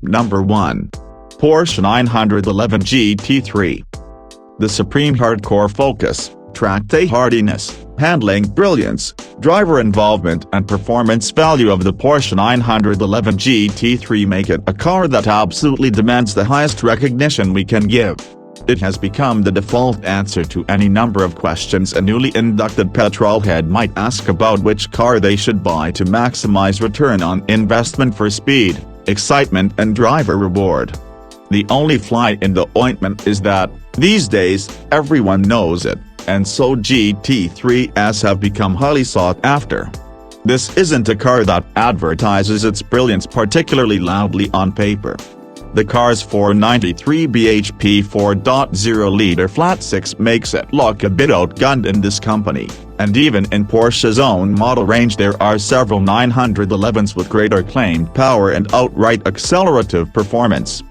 Number 1. Porsche 911 GT3. The supreme hardcore focus, track day hardiness, handling brilliance, driver involvement and performance value of the Porsche 911 GT3 make it a car that absolutely demands the highest recognition we can give. It has become the default answer to any number of questions a newly inducted petrolhead might ask about which car they should buy to maximize return on investment for speed, excitement and driver reward. The only fly in the ointment is that, these days, everyone knows it, and so GT3s have become highly sought after. This isn't a car that advertises its brilliance particularly loudly on paper. The car's 493 bhp 4.0-liter flat-six makes it look a bit outgunned in this company, and even in Porsche's own model range there are several 911s with greater claimed power and outright accelerative performance.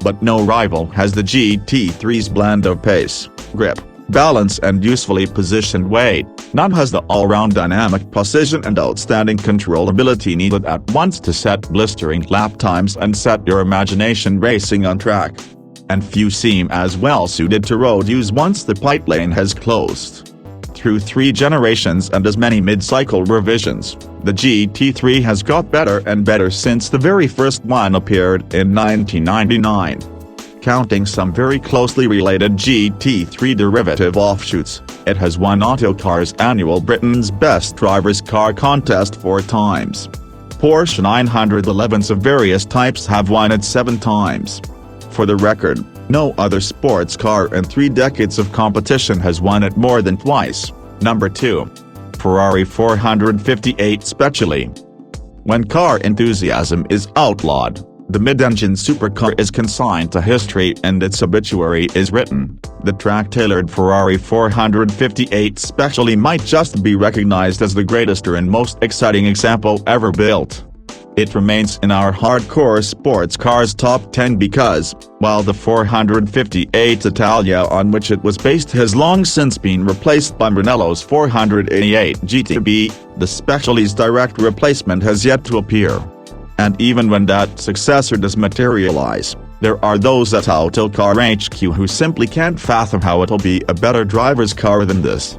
But no rival has the GT3's blend of pace, grip, balance and usefully positioned weight. None has the all-round dynamic precision and outstanding controllability needed at once to set blistering lap times and set your imagination racing on track. And few seem as well suited to road use once the pit lane has closed. Through 3 generations and as many mid-cycle revisions, the GT3 has got better and better since the very first one appeared in 1999. Counting some very closely related GT3 derivative offshoots, it has won Autocar's annual Britain's Best Drivers' Car contest 4 times. Porsche 911s of various types have won it 7 times. For the record, no other sports car in 3 decades of competition has won it more than twice. Number 2. Ferrari 458 Speciale. When car enthusiasm is outlawed, the mid-engine supercar is consigned to history and its obituary is written. The track-tailored Ferrari 458 Speciale might just be recognized as the greatest and most exciting example ever built. It remains in our hardcore sports cars top 10 because, while the 458 Italia on which it was based has long since been replaced by Brunello's 488 GTB, the Speciale's direct replacement has yet to appear. And even when that successor does materialize, there are those at Autocar HQ who simply can't fathom how it'll be a better driver's car than this.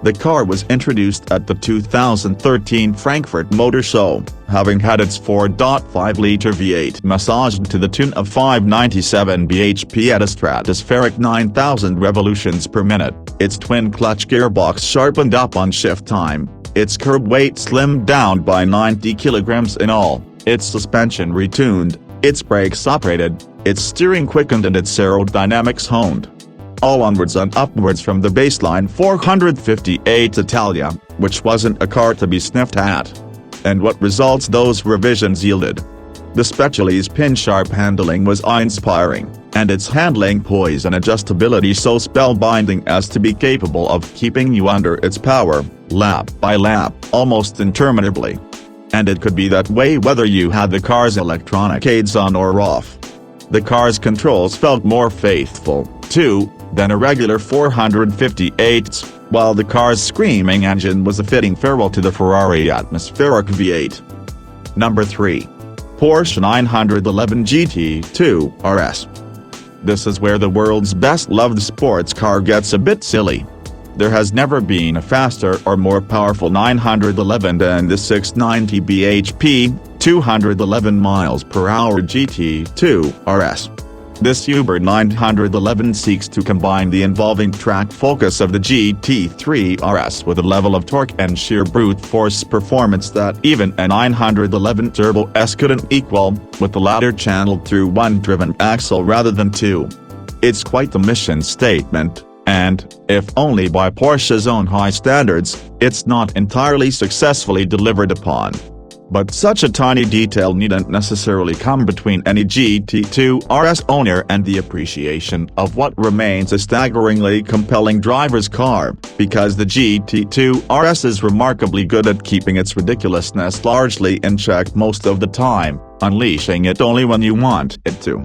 The car was introduced at the 2013 Frankfurt Motor Show, having had its 4.5-liter V8 massaged to the tune of 597 bhp at a stratospheric 9,000 revolutions per minute, its twin-clutch gearbox sharpened up on shift time, its curb weight slimmed down by 90 kilograms in all, its suspension retuned, its brakes operated, its steering quickened and its aerodynamics honed. All onwards and upwards from the baseline 458 Italia, which wasn't a car to be sniffed at. And what results those revisions yielded? The Speciale's pin-sharp handling was awe-inspiring, and its handling poise and adjustability so spellbinding as to be capable of keeping you under its power, lap by lap, almost interminably. And it could be that way whether you had the car's electronic aids on or off. The car's controls felt more faithful, too, than a regular 458's, while the car's screaming engine was a fitting farewell to the Ferrari atmospheric V8. Number 3. Porsche 911 GT2 RS. This is where the world's best-loved sports car gets a bit silly. There has never been a faster or more powerful 911 than the 690 bhp, 211 miles per hour GT2 RS. This Uber 911 seeks to combine the involving track focus of the GT3 RS with a level of torque and sheer brute force performance that even a 911 Turbo S couldn't equal, with the latter channeled through one driven axle rather than 2. It's quite the mission statement, and, if only by Porsche's own high standards, it's not entirely successfully delivered upon. But such a tiny detail needn't necessarily come between any GT2 RS owner and the appreciation of what remains a staggeringly compelling driver's car, because the GT2 RS is remarkably good at keeping its ridiculousness largely in check most of the time, unleashing it only when you want it to.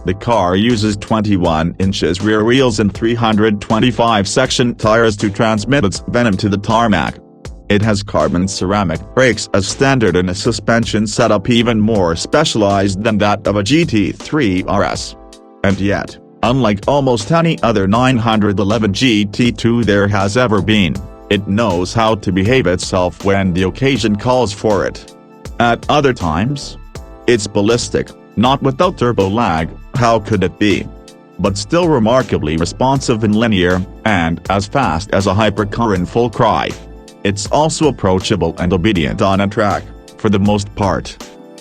The car uses 21 inches rear wheels and 325 section tires to transmit its venom to the tarmac. It has carbon ceramic brakes as standard and a suspension setup even more specialized than that of a GT3 RS. And yet, unlike almost any other 911 GT2 there has ever been, it knows how to behave itself when the occasion calls for it. At other times, it's ballistic, not without turbo lag, how could it be? But still remarkably responsive and linear, and as fast as a hypercar in full cry. It's also approachable and obedient on a track, for the most part.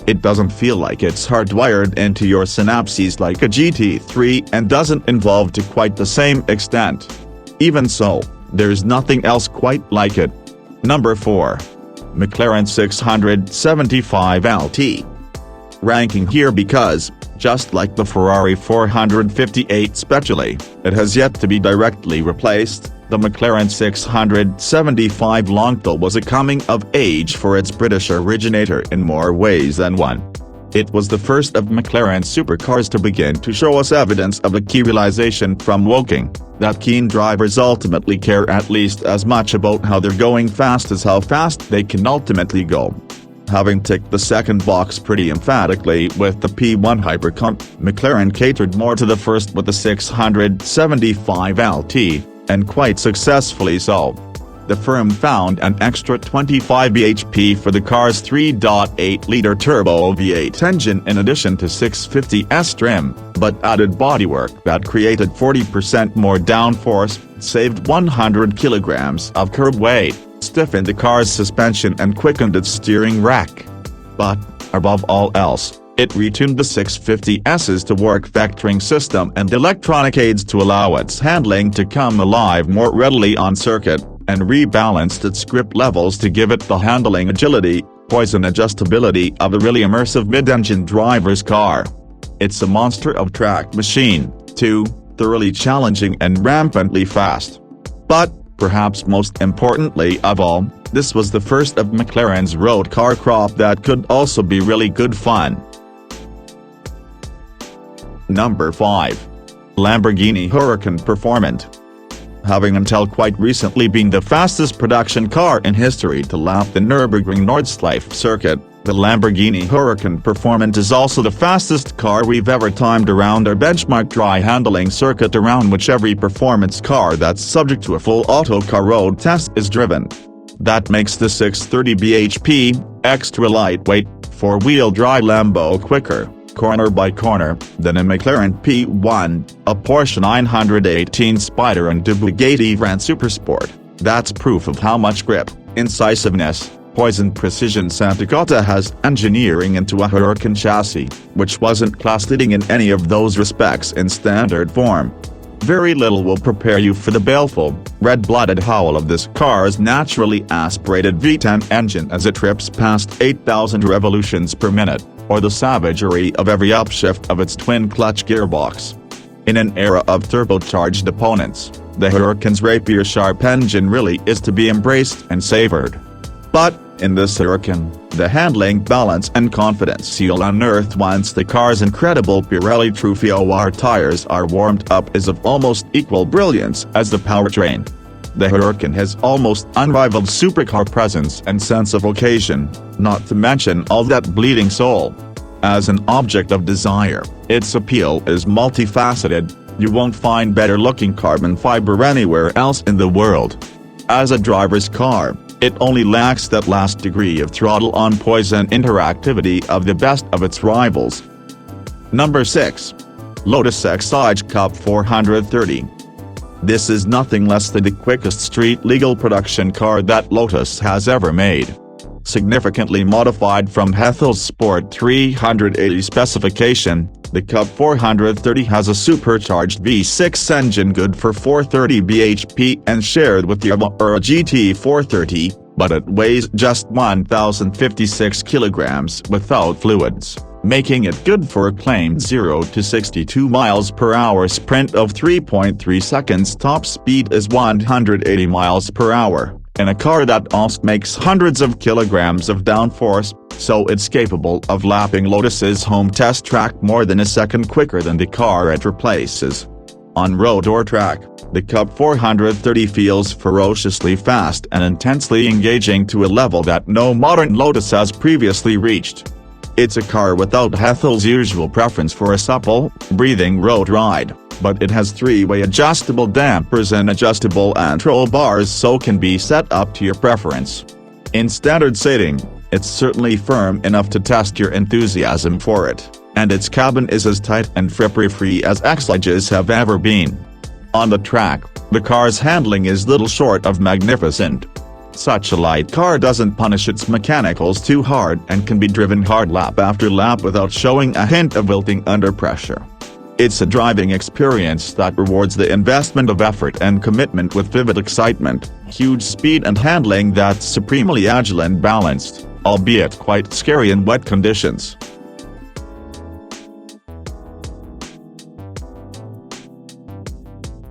It doesn't feel like it's hardwired into your synapses like a GT3 and doesn't involve to quite the same extent. Even so, there's nothing else quite like it. Number 4. McLaren 675 LT. Ranking here because, just like the Ferrari 458 Speciale, it has yet to be directly replaced. The McLaren 675 Longtail was a coming-of-age for its British originator in more ways than one. It was the first of McLaren's supercars to begin to show us evidence of a key realization from Woking, that keen drivers ultimately care at least as much about how they're going fast as how fast they can ultimately go. Having ticked the second box pretty emphatically with the P1 Hypercar, McLaren catered more to the first with the 675 LT. And quite successfully so. The firm found an extra 25 bhp for the car's 3.8-litre turbo V8 engine in addition to 650s trim, but added bodywork that created 40% more downforce, saved 100 kilograms of curb weight, stiffened the car's suspension and quickened its steering rack. But, above all else, it retuned the 650S's to work vectoring system and electronic aids to allow its handling to come alive more readily on circuit, and rebalanced its grip levels to give it the handling agility, poise and adjustability of a really immersive mid-engine driver's car. It's a monster of track machine, too, thoroughly challenging and rampantly fast. But, perhaps most importantly of all, this was the first of McLaren's road car crop that could also be really good fun. Number 5. Lamborghini Huracan Performant. Having until quite recently been the fastest production car in history to lap the Nürburgring Nordschleife circuit, the Lamborghini Huracan Performant is also the fastest car we've ever timed around our benchmark dry handling circuit around which every performance car that's subject to a full autocar road test is driven. That makes the 630 bhp, extra lightweight, four-wheel drive Lambo quicker, corner by corner, than a McLaren P1, a Porsche 918 Spider and a Bugatti Veyron Supersport. That's proof of how much grip, incisiveness, poise and precision Sant'Agata has engineering into a Huracan chassis, which wasn't class-leading in any of those respects in standard form. Very little will prepare you for the baleful, red-blooded howl of this car's naturally aspirated V10 engine as it trips past 8,000 revolutions per minute, or the savagery of every upshift of its twin-clutch gearbox. In an era of turbocharged opponents, the Huracan's rapier-sharp engine really is to be embraced and savored. But, in this Huracan, the handling, balance and confidence you'll unearth once the car's incredible Pirelli Trufio R tires are warmed up is of almost equal brilliance as the powertrain. The Huracan has almost unrivaled supercar presence and sense of occasion, not to mention all that bleeding soul. As an object of desire, its appeal is multifaceted. You won't find better-looking carbon fiber anywhere else in the world. As a driver's car, it only lacks that last degree of throttle-on poise and interactivity of the best of its rivals. Number 6. Lotus Exige Cup 430. This is nothing less than the quickest street-legal production car that Lotus has ever made. Significantly modified from Hethel's Sport 380 specification, the Cup 430 has a supercharged V6 engine good for 430 bhp and shared with the Aurora GT 430, but it weighs just 1,056 kilograms without fluids, making it good for a claimed 0 to 62 miles per hour sprint of 3.3 seconds. Top speed is 180 miles per hour. In a car that also makes hundreds of kilograms of downforce, so it's capable of lapping Lotus's home test track more than a second quicker than the car it replaces. On road or track, The Cup 430 feels ferociously fast and intensely engaging to a level that no modern Lotus has previously reached. It's a car without Hethel's usual preference for a supple, breathing road ride, but it has three-way adjustable dampers and adjustable control bars so can be set up to your preference. In standard setting, it's certainly firm enough to test your enthusiasm for it, and its cabin is as tight and frippery-free as X-Leges have ever been. On the track, the car's handling is little short of magnificent. Such a light car doesn't punish its mechanicals too hard and can be driven hard lap after lap without showing a hint of wilting under pressure. It's a driving experience that rewards the investment of effort and commitment with vivid excitement, huge speed and handling that's supremely agile and balanced, albeit quite scary in wet conditions.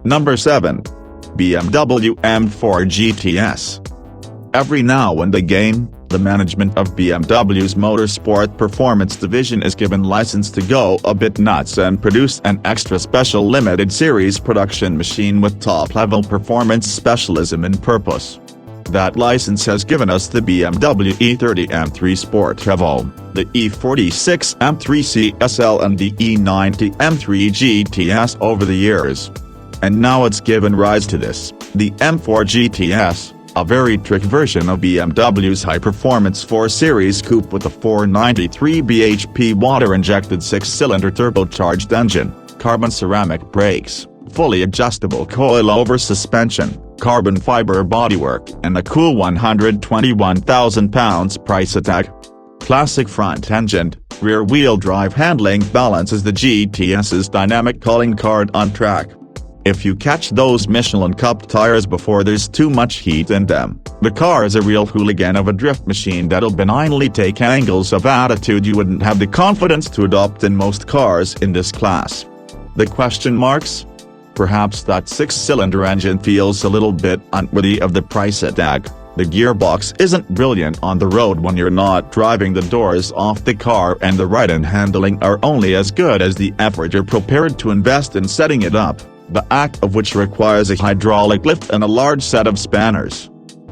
Number 7. BMW M4 GTS. Every now and again, the management of BMW's motorsport performance division is given license to go a bit nuts and produce an extra special limited series production machine with top-level performance specialism and purpose. That license has given us the BMW E30 M3 Sport Evo, the E46 M3 CSL and the E90 M3 GTS over the years. And now it's given rise to this, the M4 GTS, a very trick version of BMW's high-performance 4 Series coupe with a 493 bhp water-injected 6-cylinder turbocharged engine, carbon ceramic brakes, fully adjustable coil-over suspension, carbon fiber bodywork and a cool £121,000 price tag. Classic front-engined, rear-wheel drive handling balances the GTS's dynamic calling card on track. If you catch those Michelin Cup tires before there's too much heat in them, the car is a real hooligan of a drift machine that'll benignly take angles of attitude you wouldn't have the confidence to adopt in most cars in this class. The question marks? Perhaps that 6-cylinder engine feels a little bit unworthy of the price tag. The gearbox isn't brilliant on the road when you're not driving the doors off the car, and the ride and handling are only as good as the effort you're prepared to invest in setting it up, the act of which requires a hydraulic lift and a large set of spanners.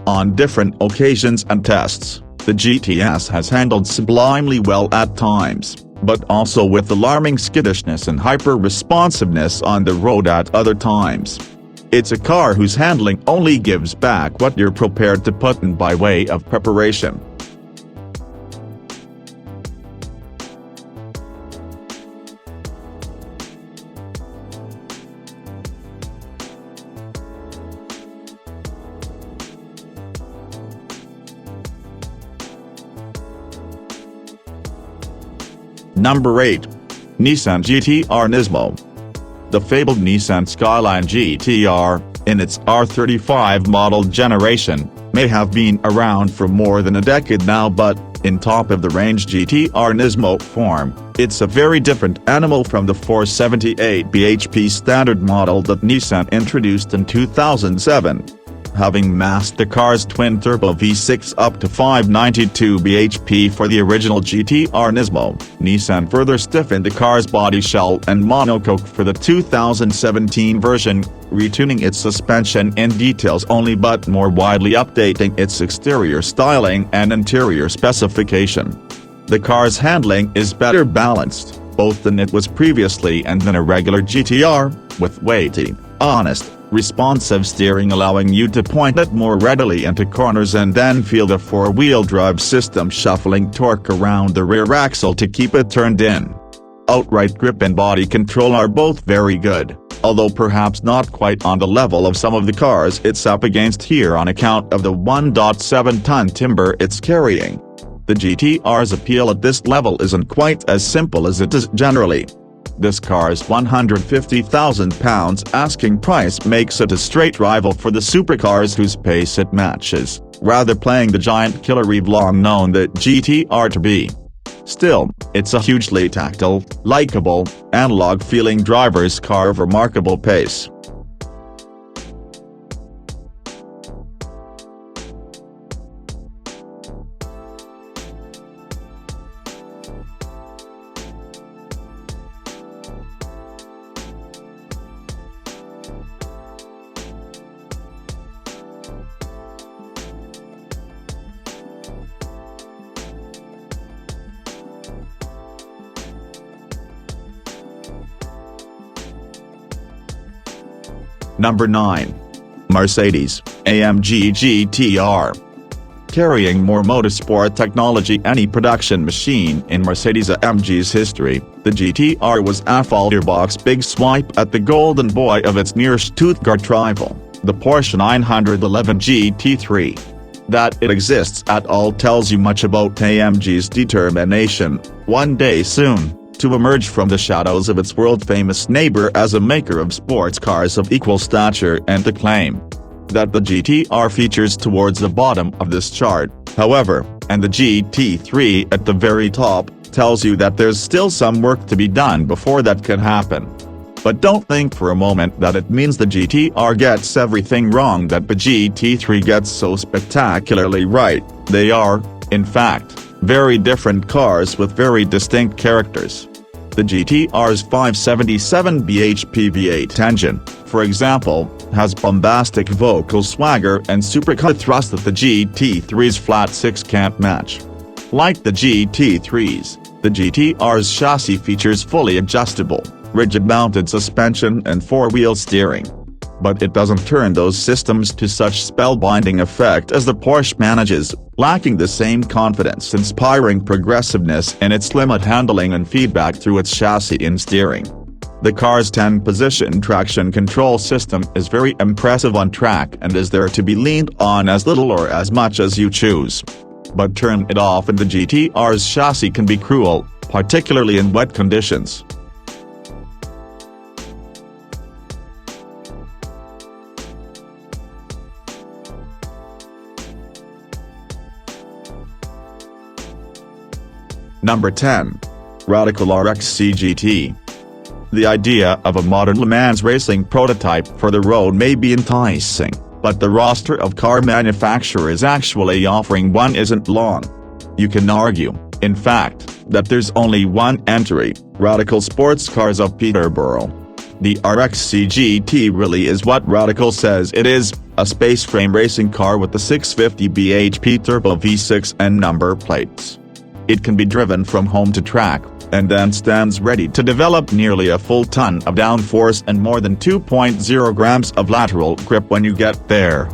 On different occasions and tests, the GTS has handled sublimely well at times, but also with alarming skittishness and hyper-responsiveness on the road at other times. It's a car whose handling only gives back what you're prepared to put in by way of preparation. Number 8. Nissan GT-R Nismo. The fabled Nissan Skyline GT-R, in its R35 model generation, may have been around for more than a decade now, but, in top-of-the-range GT-R Nismo form, it's a very different animal from the 478 bhp standard model that Nissan introduced in 2007. Having masked the car's twin-turbo V6 up to 592 bhp for the original GT-R Nismo, Nissan further stiffened the car's body shell and monocoque for the 2017 version, retuning its suspension in details only but more widely updating its exterior styling and interior specification. The car's handling is better balanced, both than it was previously and than a regular GT-R, with weighty, honest, responsive steering allowing you to point it more readily into corners and then feel the four-wheel drive system shuffling torque around the rear axle to keep it turned in. Outright grip and body control are both very good, although perhaps not quite on the level of some of the cars it's up against here on account of the 1.7-ton timber it's carrying. The GT-R's appeal at this level isn't quite as simple as it is generally. This car's £150,000 asking price makes it a straight rival for the supercars whose pace it matches, rather playing the giant killer we've long known the GT-R to be. Still, it's a hugely tactile, likable, analog-feeling driver's car of remarkable pace. Number 9. Mercedes-AMG GT-R. Carrying more motorsport technology any production machine in Mercedes-AMG's history, the GT-R was a Folderbox big swipe at the golden boy of its near Stuttgart rival, the Porsche 911 GT3. That it exists at all tells you much about AMG's determination, one day soon, to emerge from the shadows of its world-famous neighbor as a maker of sports cars of equal stature and acclaim. That the GT-R features towards the bottom of this chart, however, and the GT3 at the very top, tells you that there's still some work to be done before that can happen. But don't think for a moment that it means the GT-R gets everything wrong that the GT3 gets so spectacularly right. They are, in fact, very different cars with very distinct characters. The GT-R's 577 bhp V8 engine, for example, has bombastic vocal swagger and supercut thrust that the GT3's flat 6 can't match. Like the GT3's, the GT-R's chassis features fully adjustable, rigid-mounted suspension and four-wheel steering. But it doesn't turn those systems to such spellbinding effect as the Porsche manages, lacking the same confidence-inspiring progressiveness in its limit handling and feedback through its chassis and steering. The car's 10-position traction control system is very impressive on track and is there to be leaned on as little or as much as you choose. But turn it off and the GT-R's chassis can be cruel, particularly in wet conditions. Number 10. Radical RXC GT. The idea of a modern Le Mans racing prototype for the road may be enticing, but the roster of car manufacturers actually offering one isn't long. You can argue, in fact, that there's only one entry, Radical Sports Cars of Peterborough. The RXC GT really is what Radical says it is, a space-frame racing car with the 650 bhp turbo V6 and number plates. It can be driven from home to track, and then stands ready to develop nearly a full ton of downforce and more than 2.0 grams of lateral grip when you get there.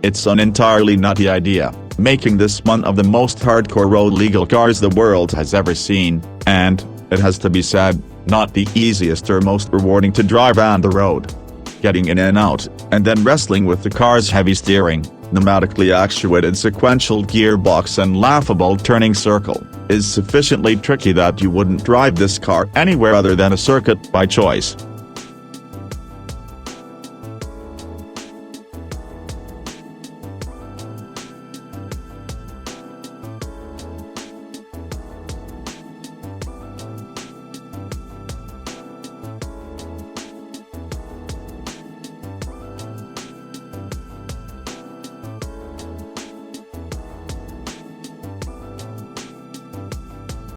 It's an entirely nutty idea, making this one of the most hardcore road legal cars the world has ever seen, and, it has to be said, not the easiest or most rewarding to drive on the road. Getting in and out, and then wrestling with the car's heavy steering, pneumatically actuated sequential gearbox and laughable turning circle, is sufficiently tricky that you wouldn't drive this car anywhere other than a circuit by choice.